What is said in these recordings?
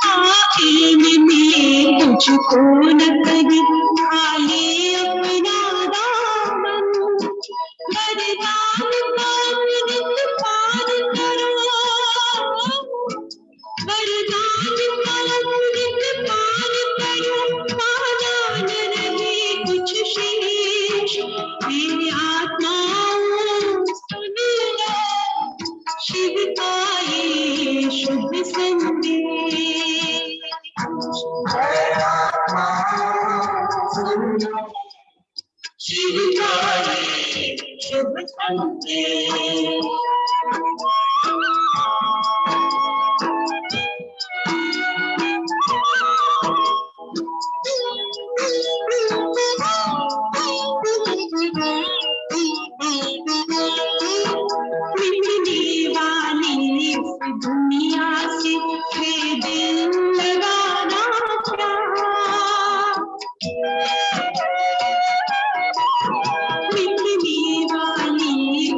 आखिर में तुझको न कहीं खाली अपना दामन वरदान अमृत पान करो वरदान अमृत पान करो पाना न रहे कुछ शेष हे आत्माओं सुन लो शिव का ये शुभ संदेश शिव का ये शुभ संदेश दुनिया से है दिल लगाना क्या मिटने वाली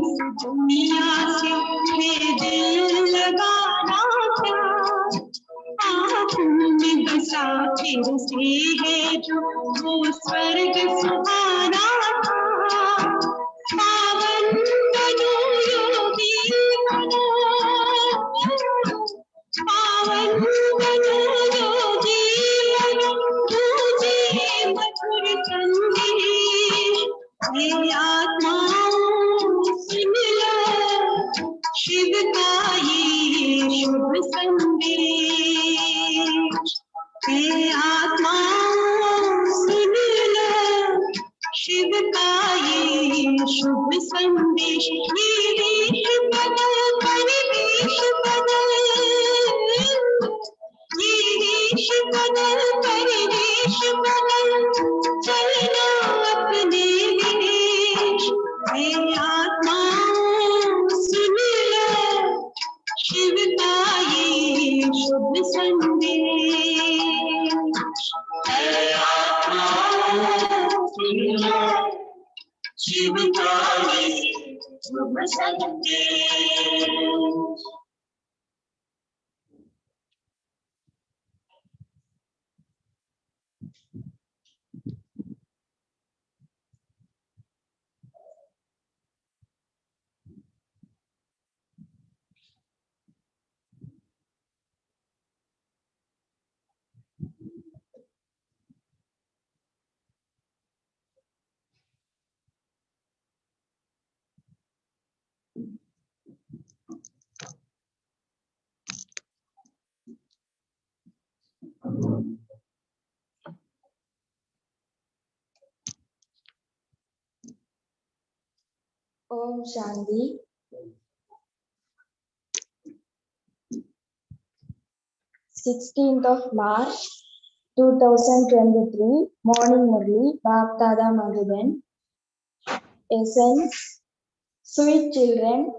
दुनिया से है दिल लगाना क्या आँखों में बसा फिर से है जो वो स्वर्ग सुहाना था पावन बनो योगी बनो पावन बनो योगी बनो तुझे मधुर संदेश हे आत्माओं सुन लो शिव का ये शुभ संदेश हे आत्माओं सुन लो शिव का ये शुभ संदेश ये देश बदल परिवेश बदल ये देश बदल परिवेश बदल चलना अपने विदेश हे आत्माओं सुन लो शिव का ये शुभ संदेश हे आत्माओं सुन लो शिव का ये शुभ संदेश Om Shanti. 16th of March 2023, Morning Murli, Bhaktada Madhuban. Essence, sweet children,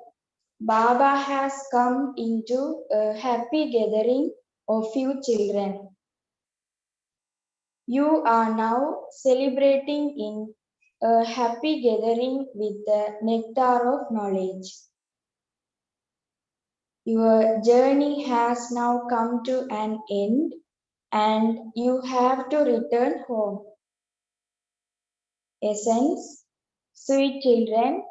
Baba has come into a happy gathering of you children. You are now celebrating in a happy gathering with the nectar of knowledge. Your journey has now come to an end and you have to return home. Essence, sweet children,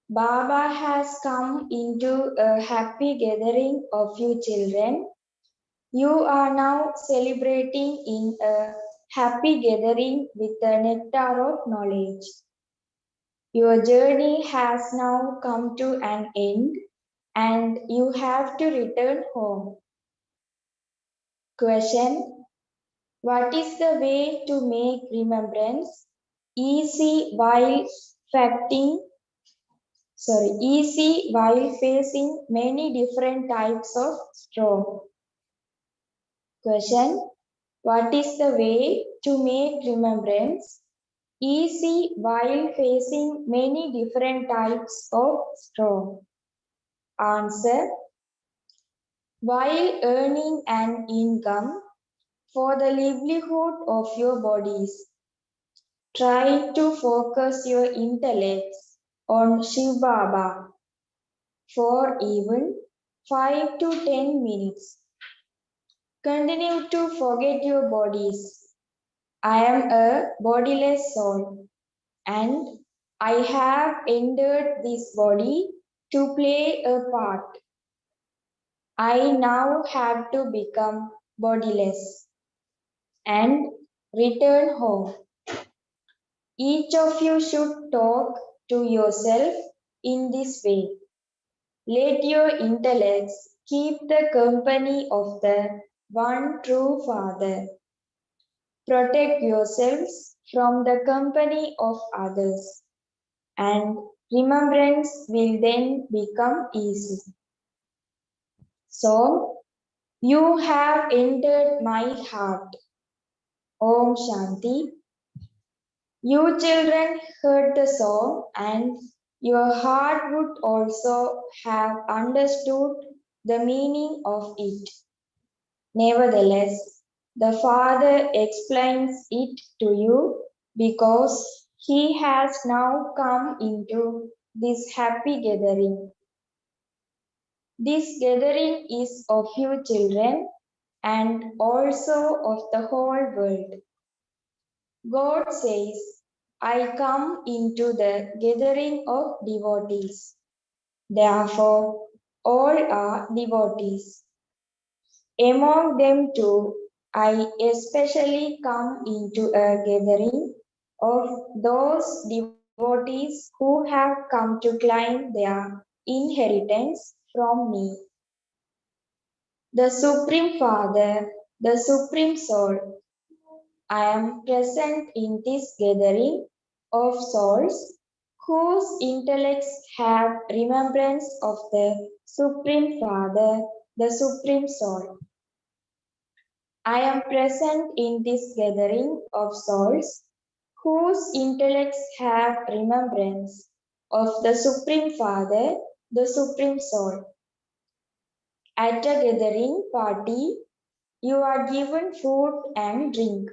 Baba has come into a happy gathering of you children. You are now celebrating in a happy gathering with the nectar of knowledge. Your journey has now come to an end and you have to return home. Question: what is the way to make remembrance easy while facing many different types of storm? Question: what is the way to make remembrance easy while facing many different types of storm? Answer: while earning an income for the livelihood of your bodies, try to focus your intellects on Shiv Baba for even 5 to 10 minutes. Continue to forget your bodies. I am a bodiless soul, and I have entered this body to play a part. I now have to become bodiless and return home. Each of you should talk to yourself in this way. Let your intellects keep the company of the one true Father. Protect yourselves from the company of others, and remembrance will then become easy. So, you have entered my heart. Om Shanti. You children heard the song, and your heart would also have understood the meaning of it. Nevertheless, the Father explains it to you because He has now come into this happy gathering. This gathering is of you children and also of the whole world. God says, I come into the gathering of devotees. Therefore, all are devotees. Among them too, I especially come into a gathering of those devotees who have come to claim their inheritance from me. The Supreme Father, the Supreme Soul, I am present in this gathering of souls whose intellects have remembrance of the Supreme Father, the Supreme Soul. I am present in this gathering of souls whose intellects have remembrance of the Supreme Father, the Supreme Soul. At a gathering party, you are given food and drink.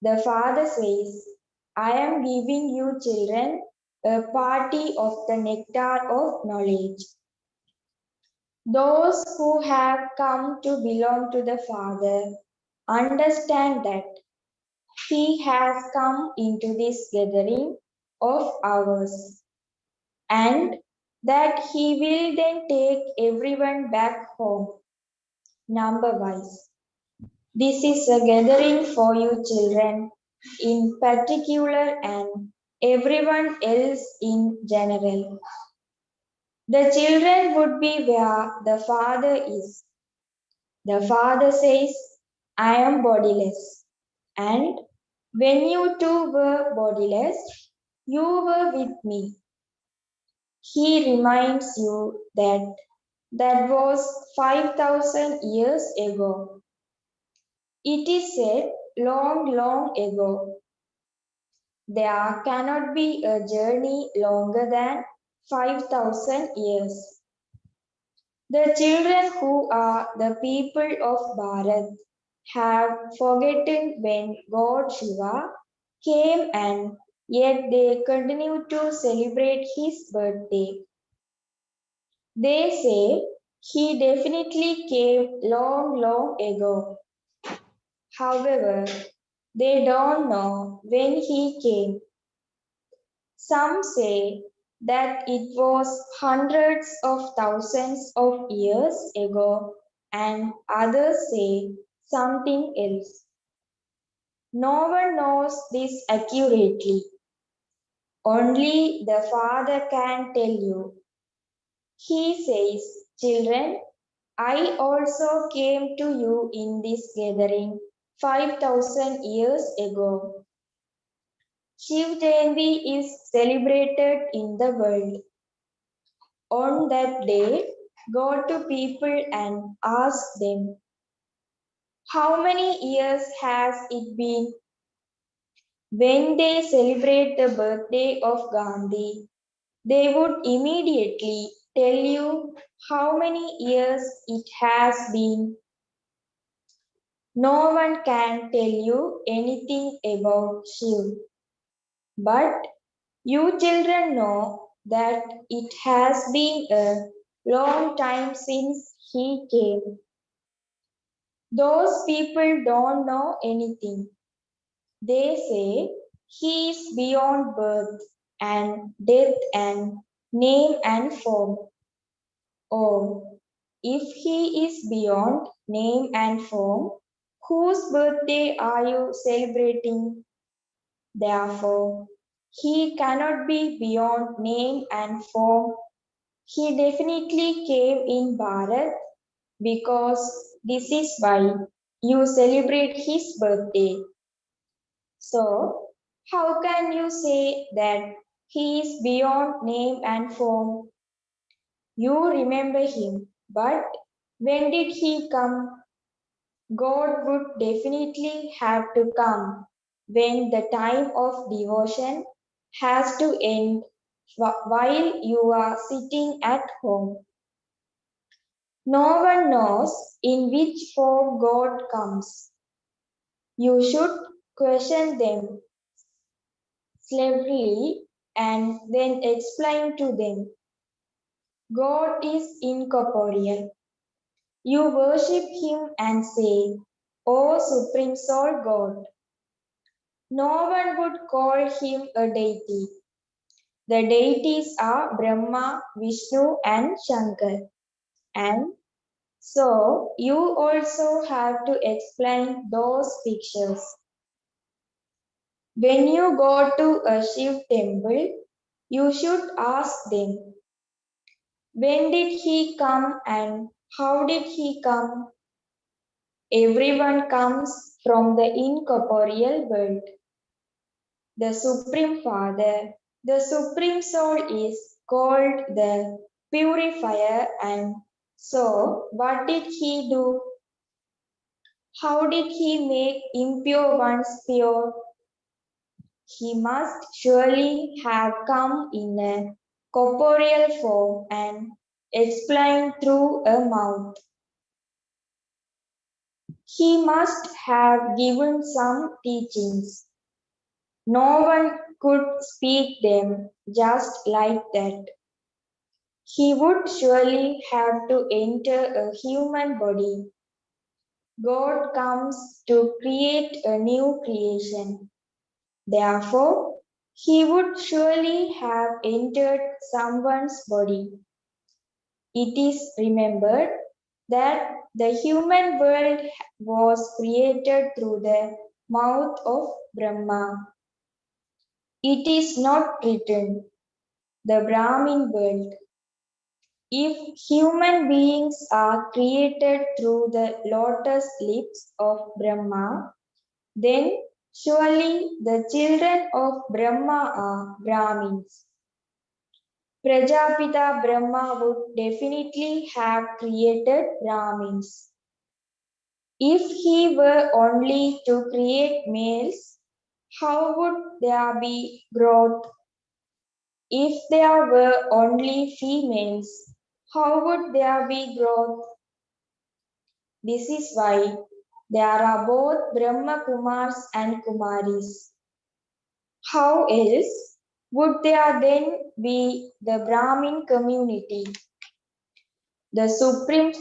The Father says, I am giving you children a party of the nectar of knowledge. Those who have come to belong to the Father understand that He has come into this gathering of ours, and that He will then take everyone back home, number wise. This is a gathering for you children in particular and everyone else in general. The children would be where the Father is. The Father says, I am bodiless. And when you too were bodiless, you were with me. He reminds you that that was 5,000 years ago. It is said long, long ago. There cannot be a journey longer than 5,000 years. The children who are the people of Bharat have forgotten when God Shiva came, and yet they continue to celebrate his birthday. They say he definitely came long, long ago. However, they don't know when he came. Some say that it was hundreds of thousands of years ago, and others say something else. No one knows this accurately. Only the Father can tell you. He says, children, I also came to you in this gathering 5,000 years ago. Shiv Jayanti is celebrated in the world. On that day, go to people and ask them, how many years has it been? When they celebrate the birthday of Gandhi, they would immediately tell you how many years it has been. No one can tell you anything about Shiv, but you children know that it has been a long time since he came. Those people don't know anything. They say he is beyond birth and death and name and form. Oh, if he is beyond name and form, whose birthday are you celebrating? Therefore, he cannot be beyond name and form. He definitely came in Bharat because this is why you celebrate his birthday. So, how can you say that he is beyond name and form? You remember him, but when did he come? God would definitely have to come when the time of devotion has to end while you are sitting at home. No one knows in which form God comes. You should question them severely and then explain to them. God is incorporeal. You worship him and say, O Supreme Soul God. No one would call him a deity. The deities are Brahma, Vishnu, and Shankar. And so you also have to explain those pictures. When you go to a Shiv temple, you should ask them, when did he come and how did he come? Everyone comes from the incorporeal world. The Supreme Father, the Supreme Soul is called the Purifier, and so what did he do? How did he make impure ones pure? He must surely have come in a corporeal form and explained through a mouth. He must have given some teachings. No one could speak them just like that. He would surely have to enter a human body. God comes to create a new creation. Therefore, he would surely have entered someone's body. It is remembered that the human world was created through the mouth of Brahma. It is not written, the Brahmin world. If human beings are created through the lotus lips of Brahma, then surely the children of Brahma are Brahmins. Prajapita Brahma would definitely have created Brahmins. If he were only to create males, how would there be growth? If there were only females, how would there be growth? This is why there are both Brahma Kumars and Kumaris. How else would there then be the Brahmin community? The Supreme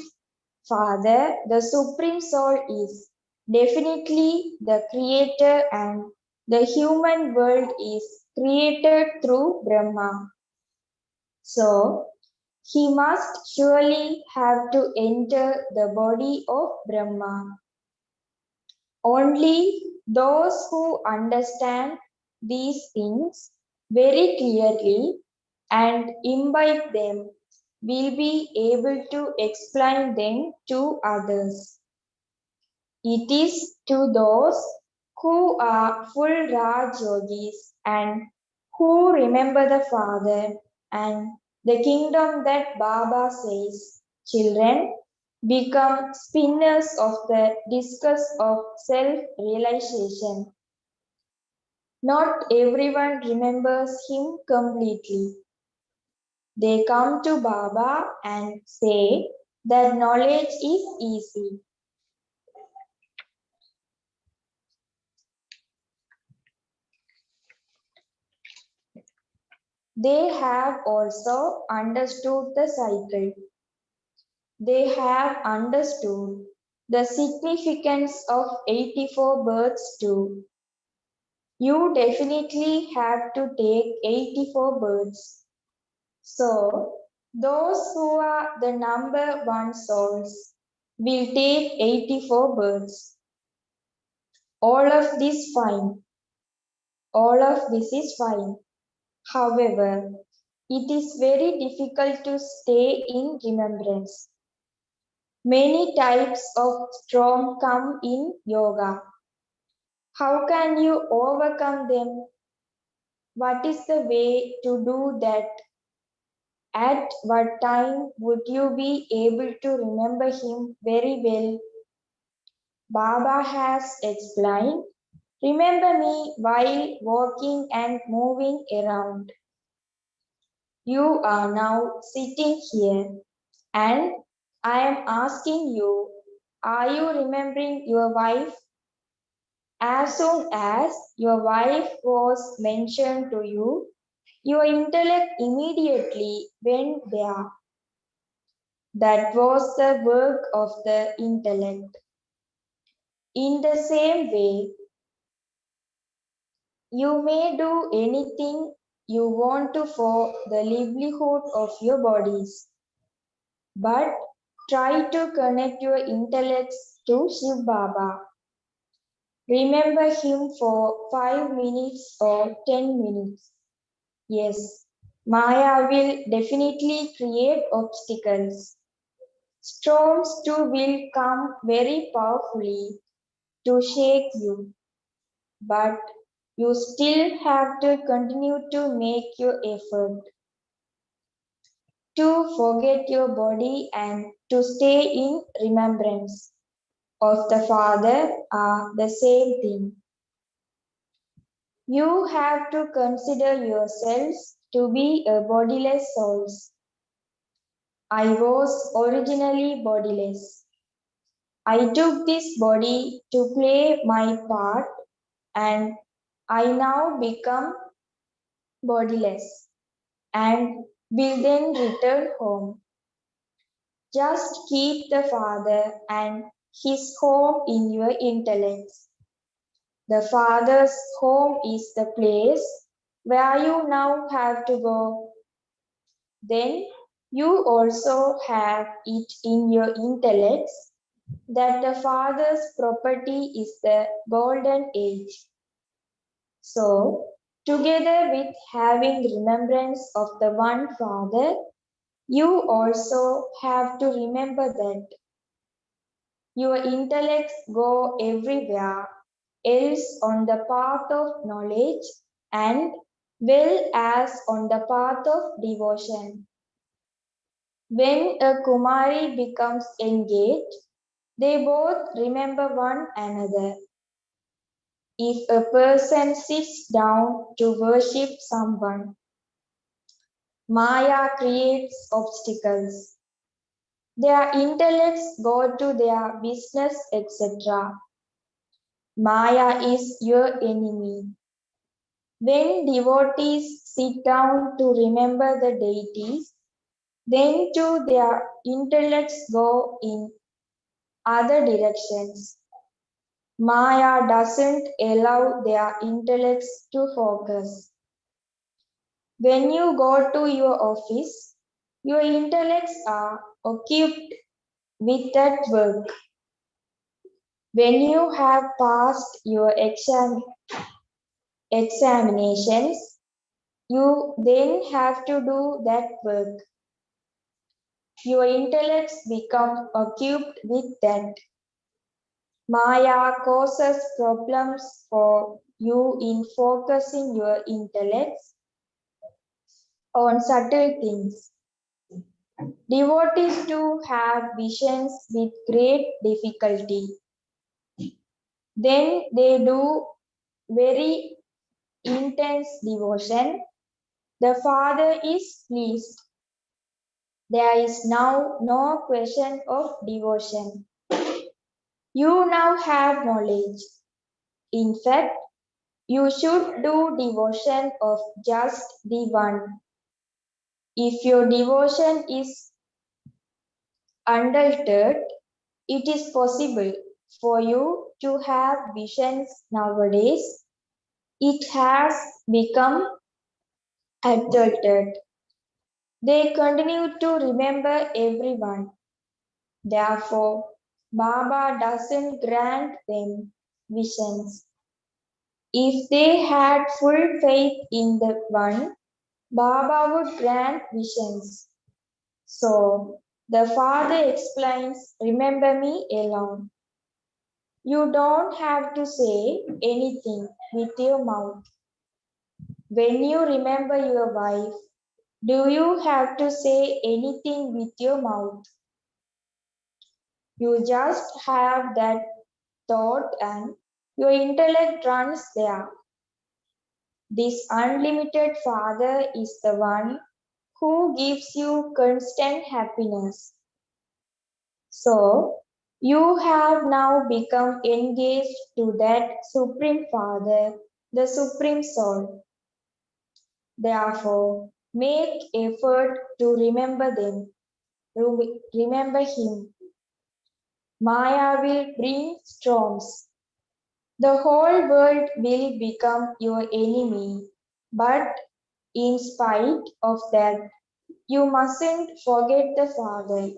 Father, the Supreme Soul is definitely the creator, and the human world is created through Brahma. So, he must surely have to enter the body of Brahma. Only those who understand these things very clearly and imbibe them will be able to explain them to others. It is to those who are full Raj yogis and who remember the Father and the kingdom that Baba says, children, become spinners of the discus of self-realization. Not everyone remembers him completely. They come to Baba and say that knowledge is easy. They have also understood the cycle. They have understood the significance of 84 births too. You definitely have to take 84 births. So, those who are the number one souls will take 84 births. All of this fine. All of this is fine. However, it is very difficult to stay in remembrance. Many types of storm come in yoga. How can you overcome them? What is the way to do that? At what time would you be able to remember him very well? Baba has explained, remember me while walking and moving around. You are now sitting here and I am asking you, are you remembering your wife? As soon as your wife was mentioned to you, your intellect immediately went there. That was the work of the intellect. In the same way, you may do anything you want to for the livelihood of your bodies, but try to connect your intellects to Shiv Baba. Remember him for 5 minutes or 10 minutes. Yes, Maya will definitely create obstacles. Storms too will come very powerfully to shake you, but you still have to continue to make your effort to forget your body and to stay in remembrance of the Father are the same thing. You have to consider yourselves to be a bodiless souls. I was originally bodiless. I took this body to play my part and I now become bodiless and will then return home. Just keep the Father and His home in your intellect. The Father's home is the place where you now have to go. Then you also have it in your intellect that the Father's property is the golden age. So, together with having remembrance of the one Father, you also have to remember that your intellects go everywhere else on the path of knowledge and well as on the path of devotion. When a Kumari becomes engaged, they both remember one another. If a person sits down to worship someone, Maya creates obstacles. Their intellects go to their business, etc. Maya is your enemy. When devotees sit down to remember the deities, then too their intellects go in other directions. Maya doesn't allow their intellects to focus. When you go to your office, your intellects are occupied with that work. When you have passed your examinations, you then have to do that work. Your intellects become occupied with that. Maya causes problems for you in focusing your intellects on subtle things. Devotees too have visions with great difficulty. Then they do very intense devotion. The Father is pleased. There is now no question of devotion. You now have knowledge. In fact, you should do devotion of just the one. If your devotion is unaltered, It is possible for you to have visions nowadays. It has become adulterated. They continue to remember everyone. Therefore, Baba doesn't grant them visions. If they had full faith in the one, Baba would grant visions. So, the father explains, remember me alone. You don't have to say anything with your mouth. When you remember your wife, do you have to say anything with your mouth? You just have that thought and your intellect runs there. This unlimited Father is the one who gives you constant happiness. So, you have now become engaged to that Supreme Father, the Supreme Soul. Therefore, make effort to remember them. Remember Him. Maya will bring storms. The whole world will become your enemy. But in spite of that, you mustn't forget the Father.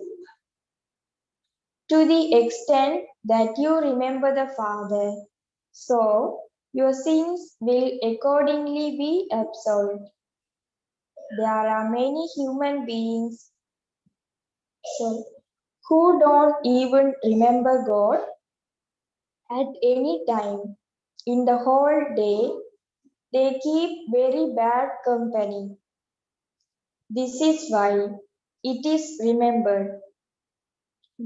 To the extent that you remember the Father, so your sins will accordingly be absolved. There are many human beings who don't even remember God at any time. In the whole day, they keep very bad company. This is why it is remembered.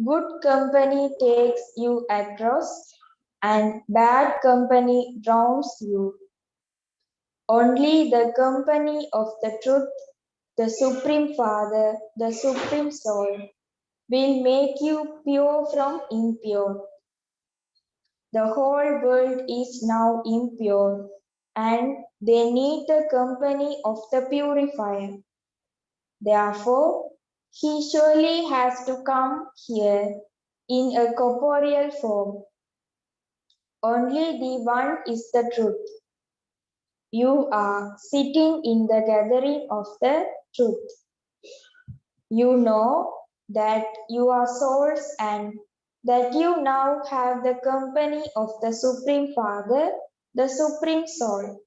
Good company takes you across, and bad company drowns you. Only the company of the truth, the Supreme Father, the Supreme Soul, will make you pure from impure. The whole world is now impure, and they need the company of the purifier. Therefore, he surely has to come here in a corporeal form. Only the one is the truth. You are sitting in the gathering of the truth. You know that you are souls and that you now have the company of the Supreme Father, the Supreme Soul.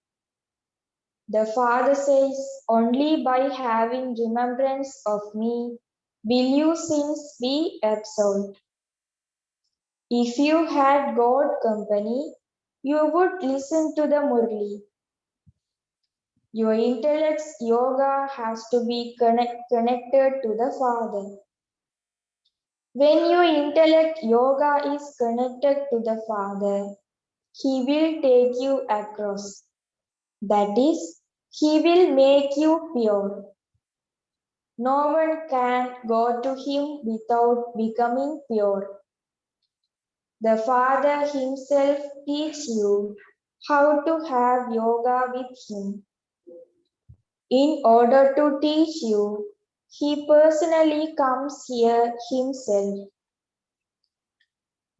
The Father says, only by having remembrance of me will your sins be absolved. If you had God company, you would listen to the Murli. Your intellect's yoga has to be connected to the Father. When your intellect yoga is connected to the Father, He will take you across. That is, He will make you pure. No one can go to Him without becoming pure. The Father Himself teaches you how to have yoga with Him. In order to teach you, He personally comes here Himself.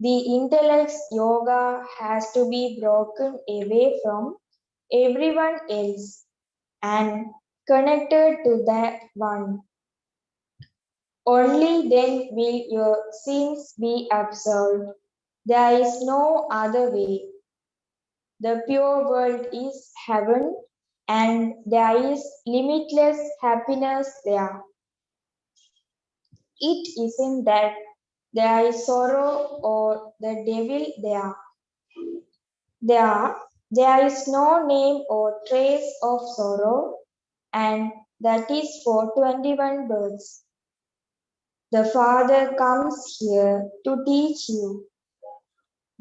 The intellect's yoga has to be broken away from everyone else and connected to that one. Only then will your sins be absolved. There is no other way. The pure world is heaven and there is limitless happiness there. It isn't that there is sorrow or the devil there. There is no name or trace of sorrow, and that is for 21 births. The Father comes here to teach you.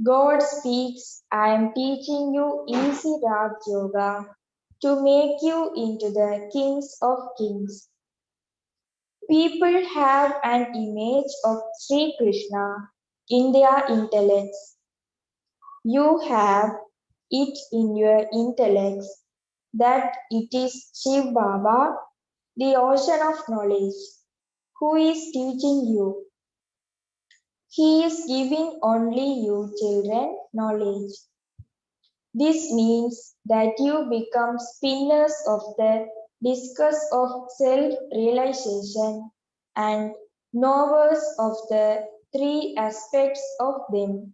God speaks, I am teaching you easy Raj Yoga to make you into the kings of kings. People have an image of Sri Krishna in their intellects. You have it in your intellects that it is Shiv Baba, the ocean of knowledge, who is teaching you. He is giving only you children knowledge. This means that you become spinners of the discus of self-realization and knowers of the three aspects of them.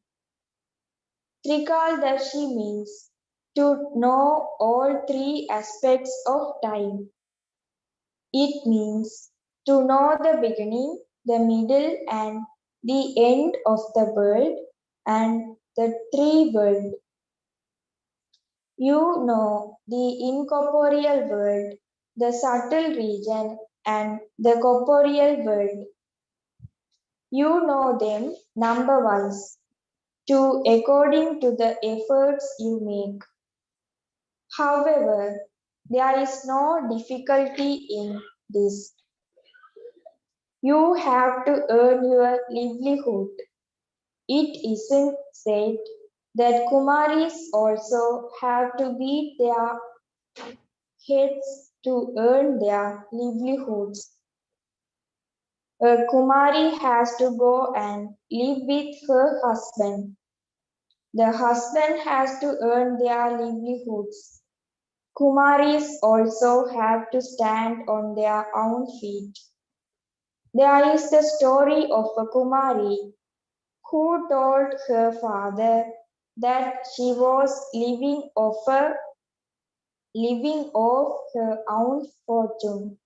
Trikaldarshi means to know all three aspects of time. It means to know the beginning, the middle, and the end of the world and the three worlds. You know the incorporeal world, the subtle region, and the corporeal world. You know them number wise, to according to the efforts you make. However, there is no difficulty in this. You have to earn your livelihood. It isn't said that Kumaris also have to beat their heads to earn their livelihoods. A Kumari has to go and live with her husband. The husband has to earn their livelihoods. Kumaris also have to stand on their own feet. There is the story of a Kumari who told her father that she was living off her own fortune.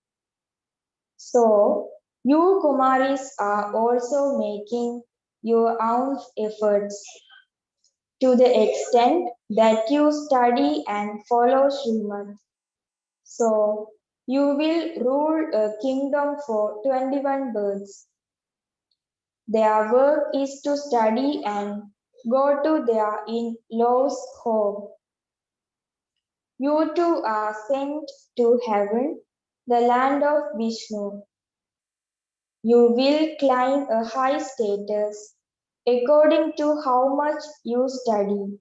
So, you Kumaris are also making your own efforts to the extent that you study and follow Srimad. So, you will rule a kingdom for 21 births. Their work is to study and go to their in-laws' home. You two are sent to heaven, the land of Vishnu. You will climb a high status according to how much you study.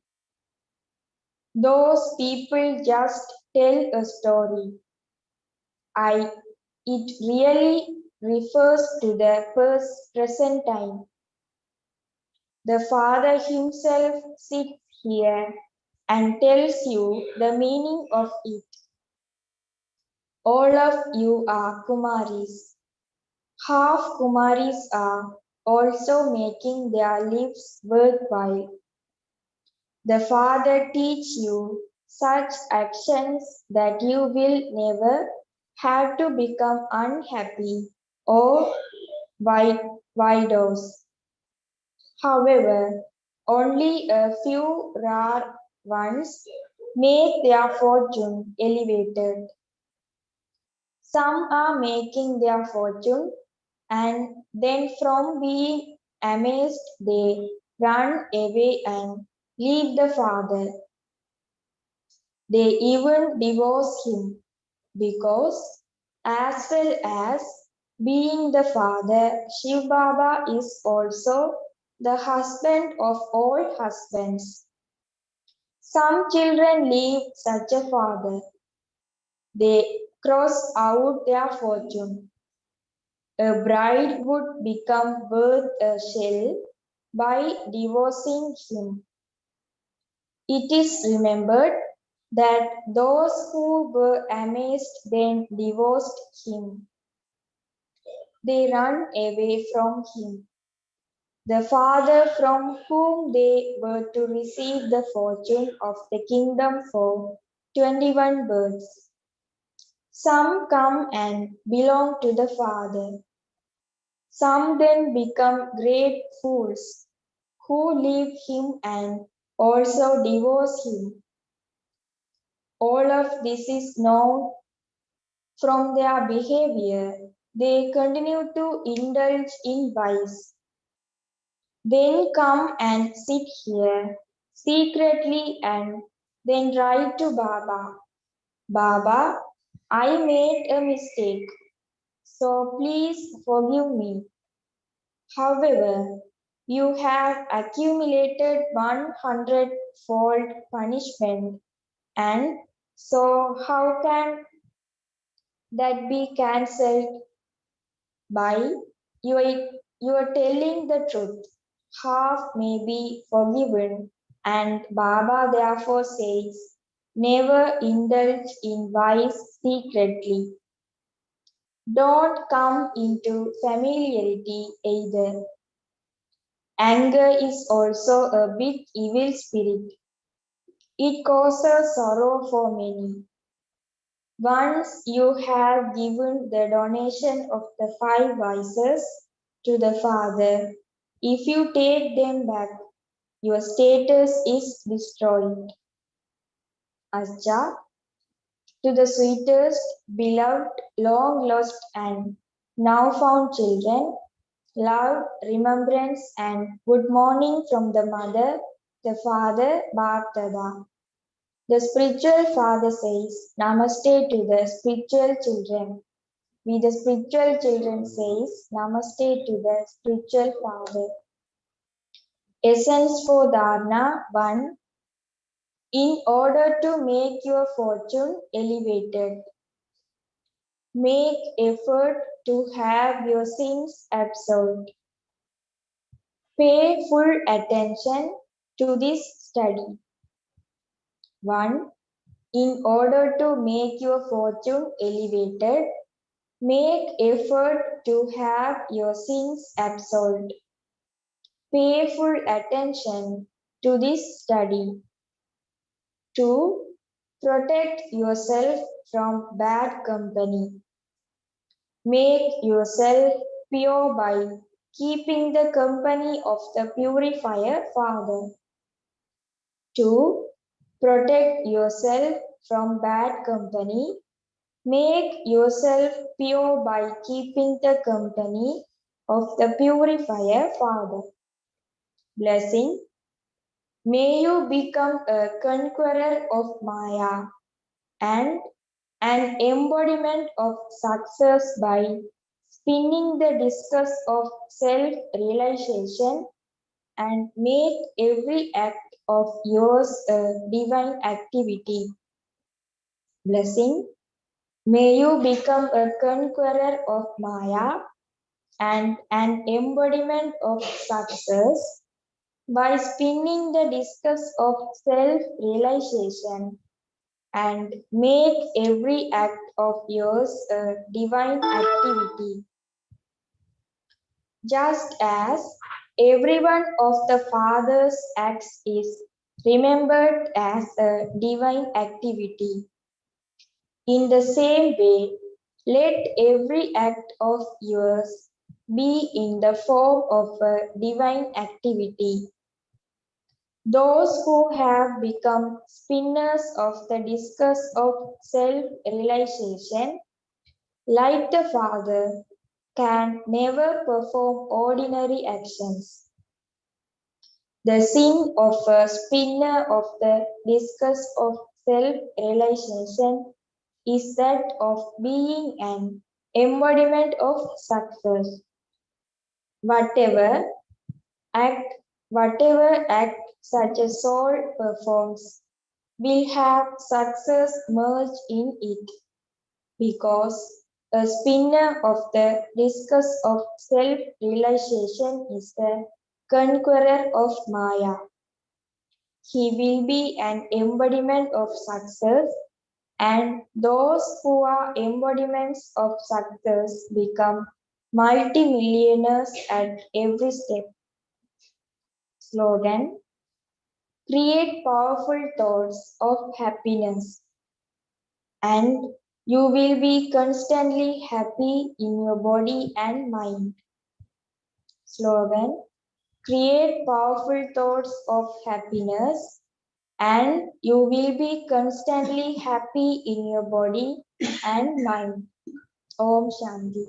Those people just tell a story. It really refers to the present time. The Father himself sits here and tells you the meaning of it. All of you are Kumaris. Half Kumaris are also making their lives worthwhile. The Father teach you such actions that you will never have to become unhappy or widows. However, only a few rare ones make their fortune elevated. Some are making their fortune and then from being amazed they run away and leave the father. They even divorce him because as well as being the father, Shiv Baba is also the husband of all husbands. Some children leave such a father. They cross out their fortune. A bride would become worth a shell by divorcing him. It is remembered that those who were amazed then divorced him. They run away from him. The father from whom they were to receive the fortune of the kingdom for 21 births. Some come and belong to the father. Some then become great fools who leave him and also divorce him. All of this is known from their behavior. They continue to indulge in vice. Then come and sit here secretly and then write to Baba. Baba, I made a mistake, so please forgive me. However, you have accumulated 100-fold punishment, and so how can that be cancelled by you are telling the truth? half may be forgiven, and Baba therefore says, never indulge in vice secretly. Don't come into familiarity either. Anger is also a big evil spirit. It causes sorrow for many. Once you have given the donation of the 5 vices to the Father, if you take them back, your status is destroyed. Acha, to the sweetest, beloved, long lost, and now found children, love, remembrance, and good morning from the mother, the father, Bhaktada. The spiritual father says, Namaste to the spiritual children. We, the spiritual children, says, Namaste to the spiritual father. Essence for Dharna 1. In order to make your fortune elevated, make effort to have your sins absolved. Pay full attention to this study. 1. In order to make your fortune elevated, make effort to have your sins absolved. Pay full attention to this study. 2. Protect yourself from bad company. Make yourself pure by keeping the company of the purifier Father. 2. Protect yourself from bad company. Make yourself pure by keeping the company of the purifier Father. Blessing. May you become a conqueror of Maya and an embodiment of success by spinning the discus of self-realization and make every act of yours a divine activity. Blessing. May you become a conqueror of Maya and an embodiment of success by spinning the discus of self-realization and make every act of yours a divine activity. Just as every one of the Father's acts is remembered as a divine activity. In the same way, let every act of yours be in the form of a divine activity. Those who have become spinners of the discus of self-realization, like the Father, can never perform ordinary actions. The sin of a spinner of the discus of self-realization is that of being an embodiment of success. Whatever act, whatever act such a soul performs will have success merged in it, because a spinner of the discus of self-realization is the conqueror of Maya. He will be an embodiment of success, and those who are embodiments of success become multimillionaires at every step. Slogan: create powerful thoughts of happiness, and you will be constantly happy in your body and mind. Slogan: create powerful thoughts of happiness, and you will be constantly happy in your body and mind. Om Shanti.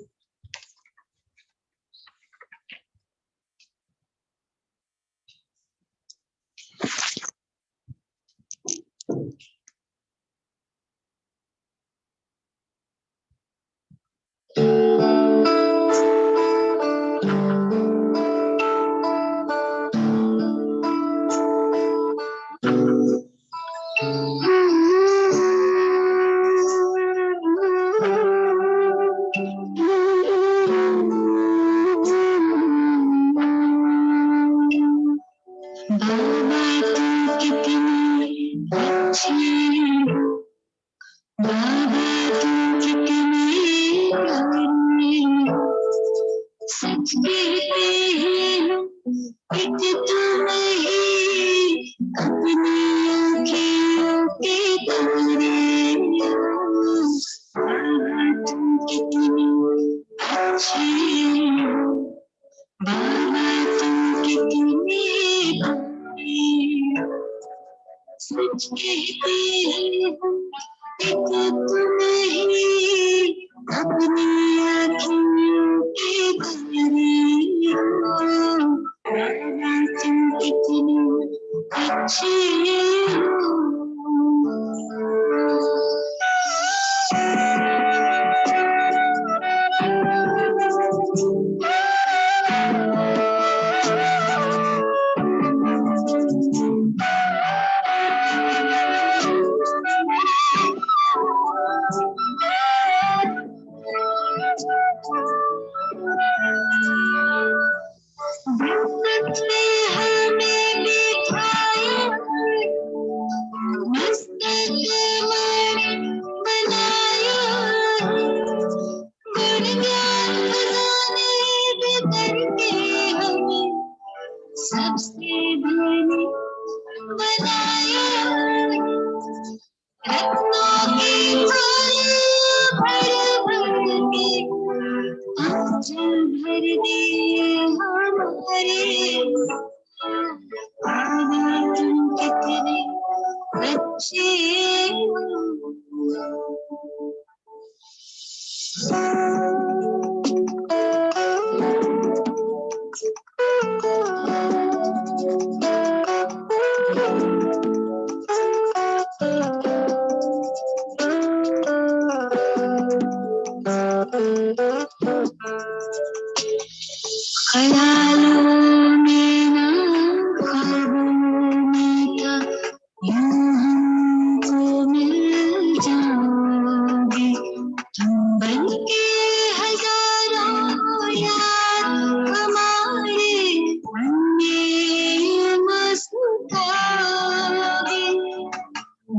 कितने अच्छे हो, बाबा तुम कितने भले हो। सच कहते हैं हम, एक तुम ही अपनी आँखों के तारे हो। बाबा तुम कितने अच्छे हो। मस्तक ने हमें बिठाया, मस्तक में बनाया, गुण ज्ञान खजाने भी करके हमें सबसे धनी बनाया। रत्नों की थाली भर भर के आंचल भर दिए हमारे। बाबा तुम कितने अच्छे हो। ख्यालों में ना ख्वाबों में था, यूं हमको मिल जाओगे तुम बनके हजारों यार हमारे मन में मुस्कुराओगे।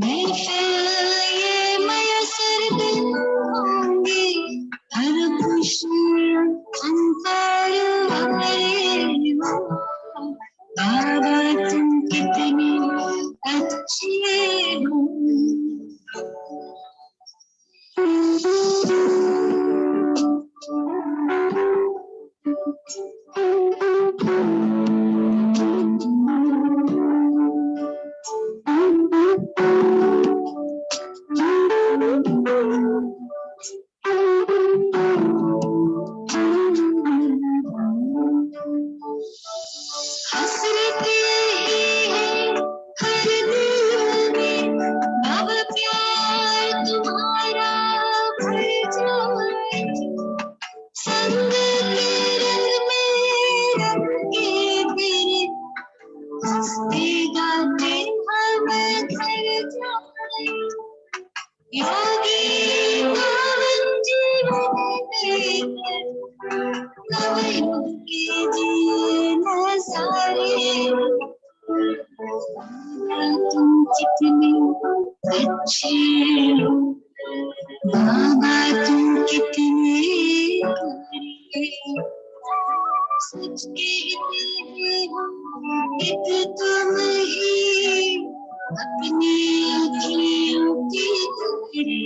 महफिल ये मयसर दिन होंगे, हर खुशियाँ अंतर हमारे हो। बाबा तुम कितने अच्छे हो। हसरत यही है हर दिल में, बाबा प्यार तुम्हारा भर जाए। संग के रंग में रंग के तेरे हंसते गाते हम घर जाए। योगी पावन जीवन लेकर नवयुग के जीना सारे। तुम कितने अच्छे हो, बाबा तुम कितने प्यारे हो। सच कहते हैं हम, एक तुम ही अपनी आँखों की तारे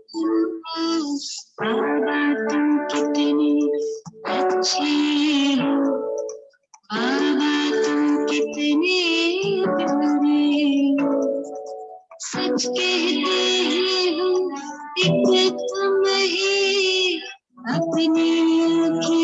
हो। बाबा तुम कितने अच्छे हो, बाबा तुम कितने प्यारे हो। सच कहते हैं हम, एक तुम ही अपनी आँखों